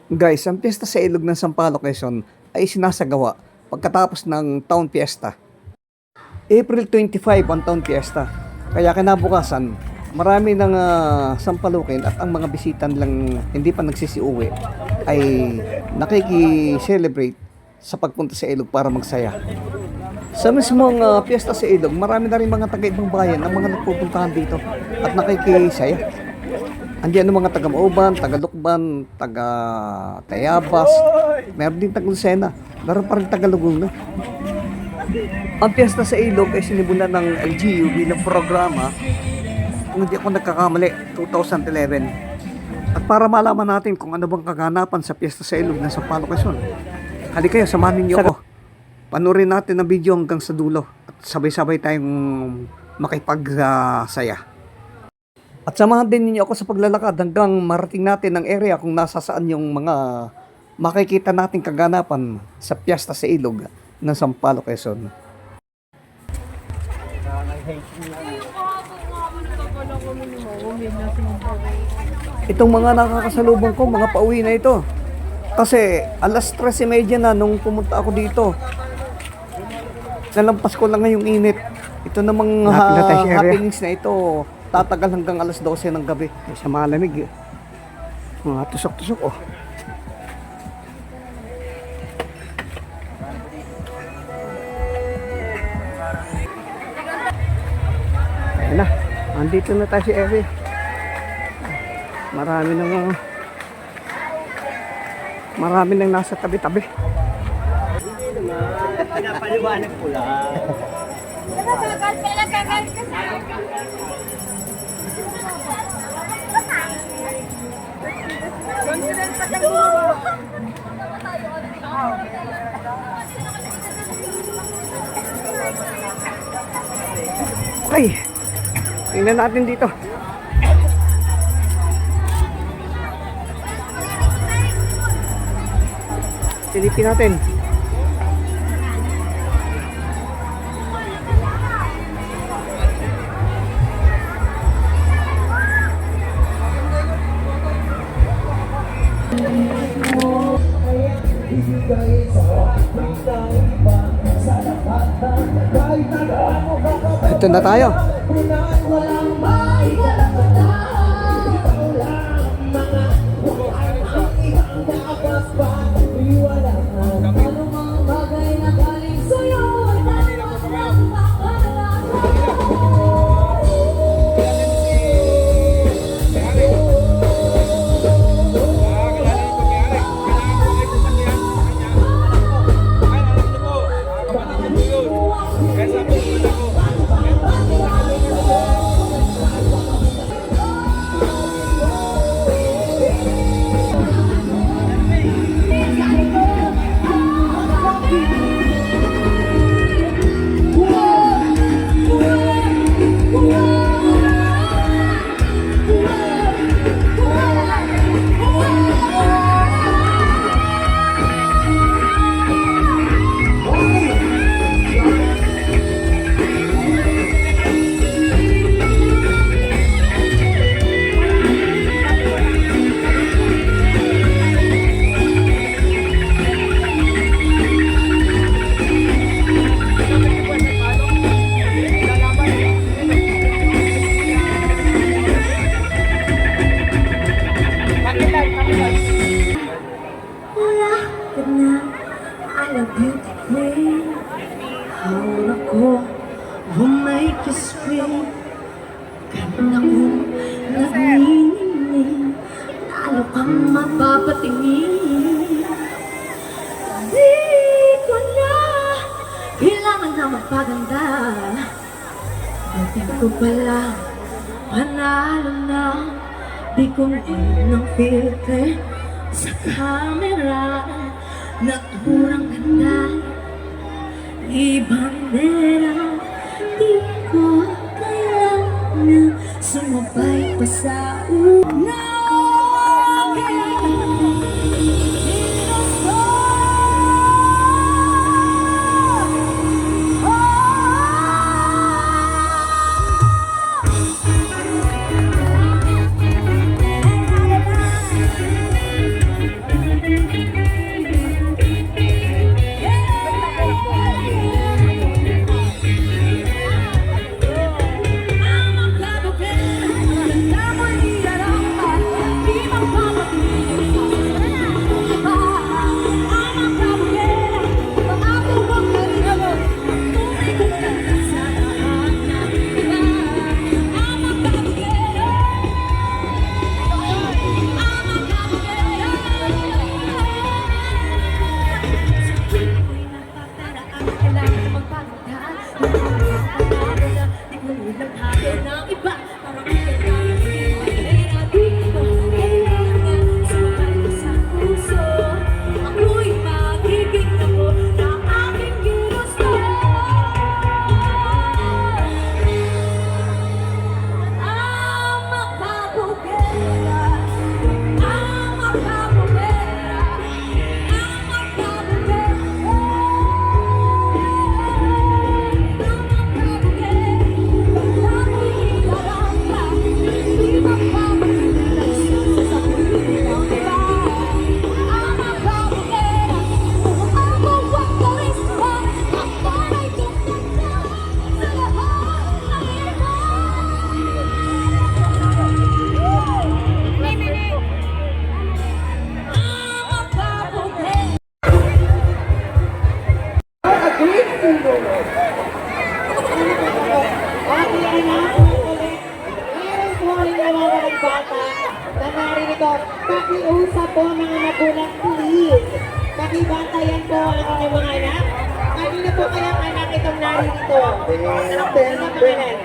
Guys, ang piyesta sa Ilog ng Sampaloc, Quezon ay sinasagawa pagkatapos ng Town Fiesta. April 25 ang Town Fiesta. Kaya kinabukasan, marami ng Sampalukin at ang mga bisitan lang hindi pa nagsisiuwi ay nakiki-celebrate sa pagpunta sa Ilog para magsaya. Sa mismong piyesta sa Ilog, marami na rin mga taga-ibang bayan ang mga nagpupuntahan dito at nakikisaya. Andiyan ang mga taga-Mauban, taga-Lukban, taga-Tayabas, meron din taga-Lucena, meron pa rin taga-Laguna. Ang piyesta sa Ilog ay sinimulan ng LGU bilang programa, kung hindi ako nagkakamali, 2011. At para malaman natin kung ano bang kaganapan sa piyesta sa Ilog ng Sampaloc, Quezon, halika kayo, samahan niyo ako. Panurin natin ang video hanggang sa dulo at sabay-sabay tayong makipagsaya. At samahan din ninyo ako sa paglalakad hanggang marating natin ang area kung nasa saan yung mga makikita nating kaganapan sa piyesta sa Ilog ng Sampaloc, Quezon. Itong mga nakakasalubong ko, mga pauwi na ito. Kasi alas 13:30 na nung pumunta ako dito. Nalampas ko lang ngayong init. Ito namang happenings na ito tatagal hanggang alas 12 ng gabi. Sa malamig. Mga tusok-tusok oh. Ayan na. Andito na tayo si Eri. Marami nang nasa tabi-tabi. Pinapaliwanag ko lang. Okay, tingnan natin dito. Silipin natin. Ito na tayo. Mapapatingin, di ko na kailangan na magpaganda. Dating ko pala panalo na, di ko ng filter sa camera. Naturang ganda, ibang nera, di ko kailangan sumabay pa sa una. mga magulang, please. Pakibantayan po ang inyong mga anak. Kanina po kayang anak itong narito. Ano pangalan?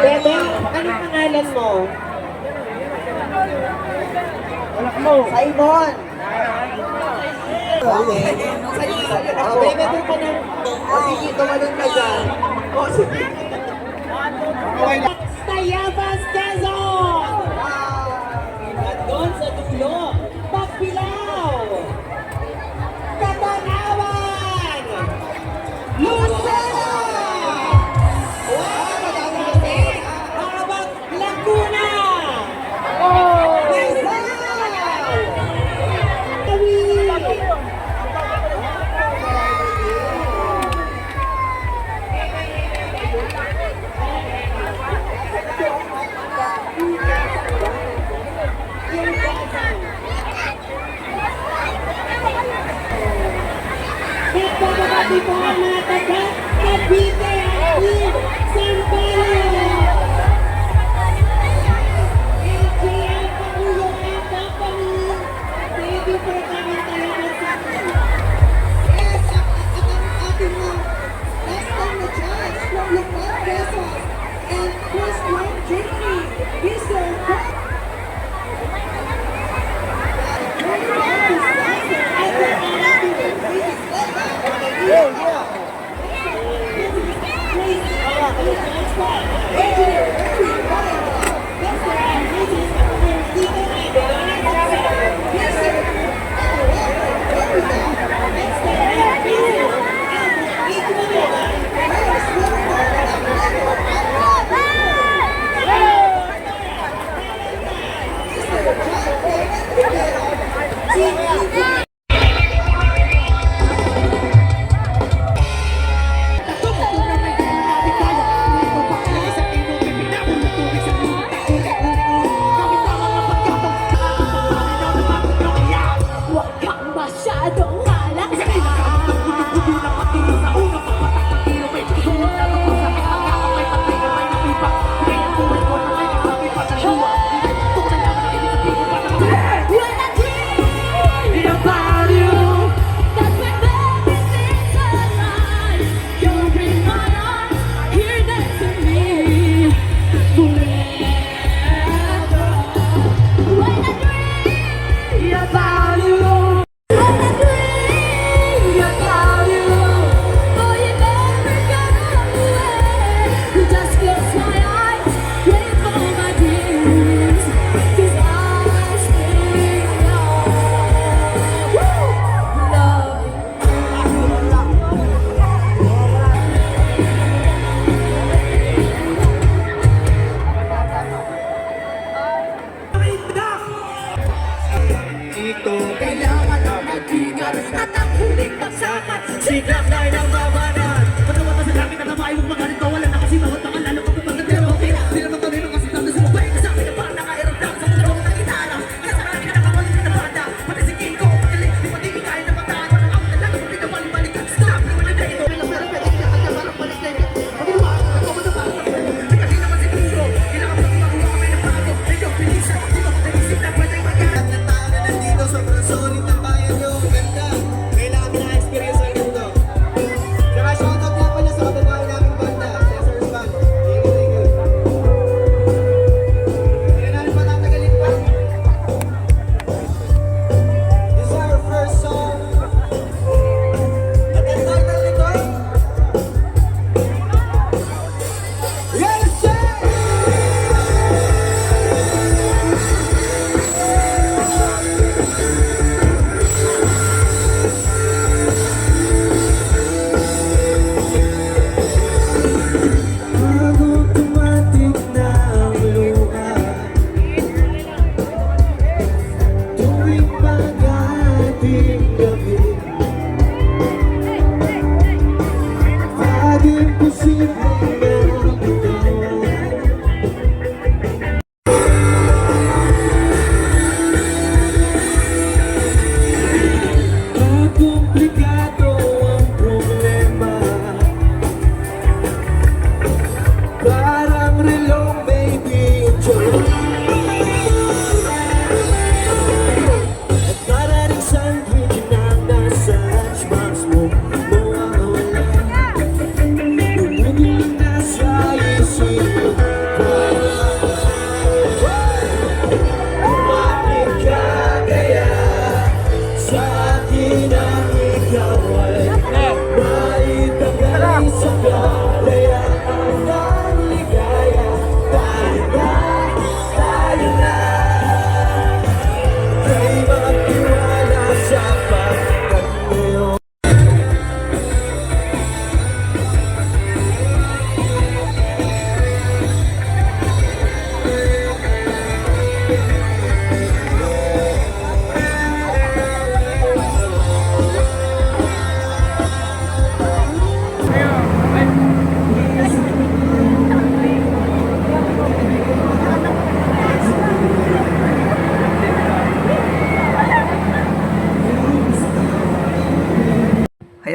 Bebe, anong pangalan mo? Simon. Okay. Bebe, doon ka na. Sige, tumalun ka dyan. Sige. Tayabas, Quezon! At doon sa dulo, Pagpilaw! Katanawan! Lucena! Wow! Habang Laguna! Rizal! Tawi! Nagpapakati po ang mga taga Cavite at Sampalo. LGL Pangulong ng Company. Thank you for coming tayo sa akin. Yes, ang ating last time na judge from Lucas Quezon and first one Germany, Mr. Huwag kang masyadong malaksa. When I dream about you, that's when everything's alive. You'll be my arms here next to me forever. When I dream about you, when I dream about you, oh, you never gonna away. You just close my eyes, wait for my dreams, 'cause I still love you. Kailangan ng mag-ingat at ang huling pagsakat. Sikat na ng babanan. Patawa sa langit na nabahay mong mga nito. Wala na kasi bawat mga lalo ka pumagat. Pero okay, di naman kami kasi tapos sumabay ka sa akin na parang nakairap lang sa mga ng gitara. Kasama ka na kapalik na banda. Pati si King ko, magaling, di pati ikain na mataan. Parang ako na lang, hindi na balik-balik. Stop, di mo na ganito. Pero pwede ka kanya parang balik na yun. Mag-iwa, ako na parang may kasi naman si Puro. Kailangan pa kumakuha kami ng bago. Medyo bilisan, di ba matagisip na pwede mag-iwan. Ang tao na nandito, sobrang solid ng bayan nyo. Ganda. Kailangan na experience ang ganito.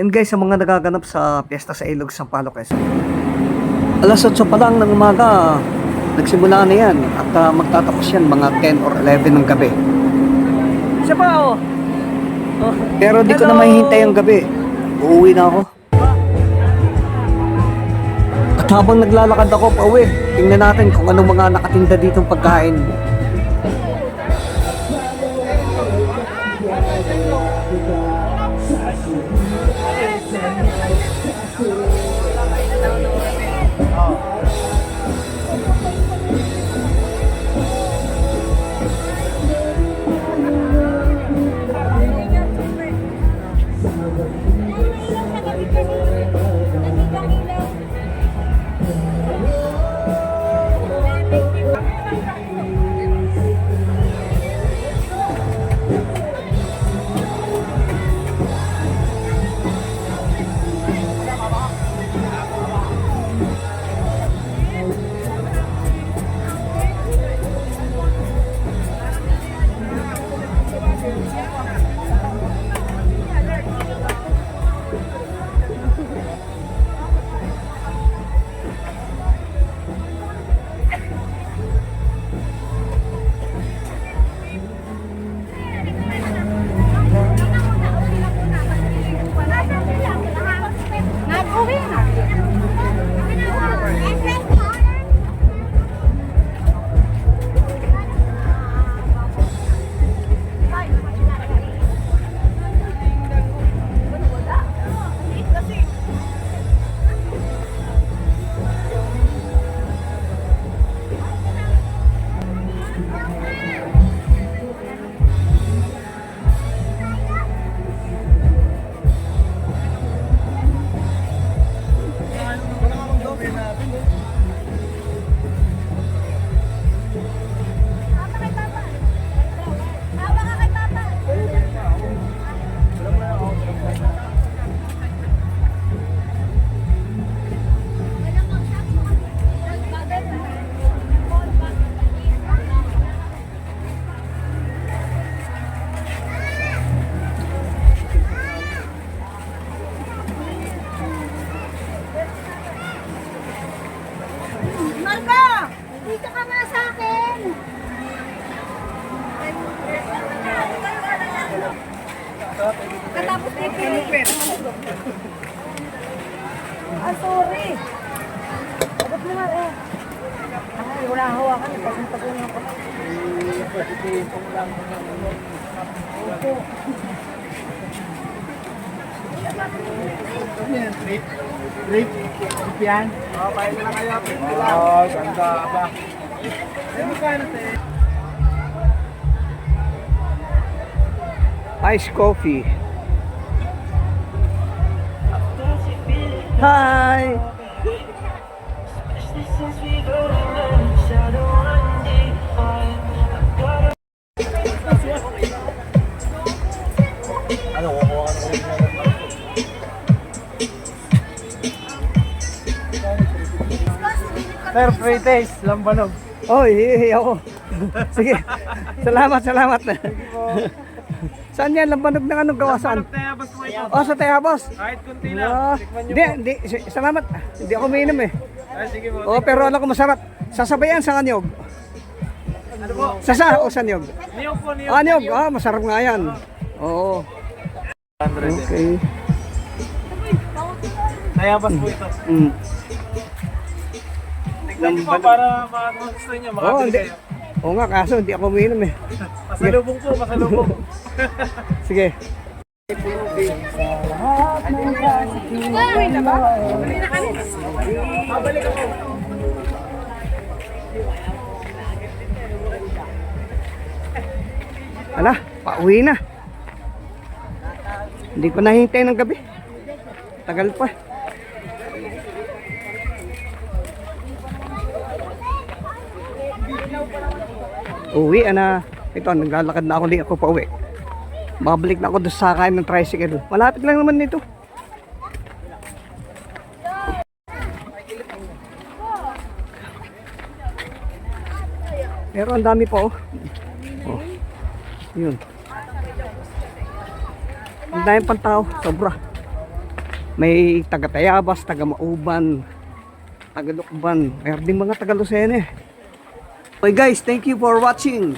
Yun guys, sa mga nagaganap sa piyesta sa Ilog, Sampaloc, Quezon. Alas 8 pa lang ng umaga, nagsimula na yan. At magtatapos yan mga 10 or 11 ng gabi. Siya pa oh. Pero di ko na mahihintay ang gabi. Uuwi na ako. At habang naglalakad ako pa uwi, tingnan natin kung anong mga nakatinda ditong pagkain. Nag-uwi na. Marco! Dito ka nga sa akin! Katapos dito. Ah, sorry. Agad mo nga eh. Ay, wala hawakan. Pasunta-sunta ko. Opo. Trip yan. Okay na kayo. Oo, ganda ba? Iced coffee. Hi! Sir, free taste, lambanog. Oh, hihi ako. Sige. Salamat. Saan yan? Lambanog ng anong gawa? Saan? Tayabas mo ito. Oh, sa Tayabas. Kahit kunti Ah, lang. Tikman nyo Hindi. Salamat. Hindi ako umiinom eh. po. Ay, sige po. Oh, pero alam ko masarap. Sasabayan sa kanyog. Ano po? Sasa o sanyog? Niyog po, niyog. Anyog. Ah, masarap nga yan. Oo. 100. Okay. Tayabas po ito. Mm. Tignan nyo po para makagusto nyo. Oh, Makabili hindi. kayo. Oo nga, kaso hindi ako umiinom eh. Pasalubong po, pasalubong. Sige. Ala, pauwi na. Hindi ko nahintay ng gabi. Tagal pa. Uwi na. Ito, naglalakad na ako, di ako pauwi. Babalik na ako doon sa sakay ng tricycle. Malapit lang naman nito. Pero ang dami pa oh. Oh. Yun. Ang dami pang tao, sobra. May taga Tayabas, taga Mauban, taga Lukban, mayroon din mga taga Lucene. Okay guys, thank you for watching.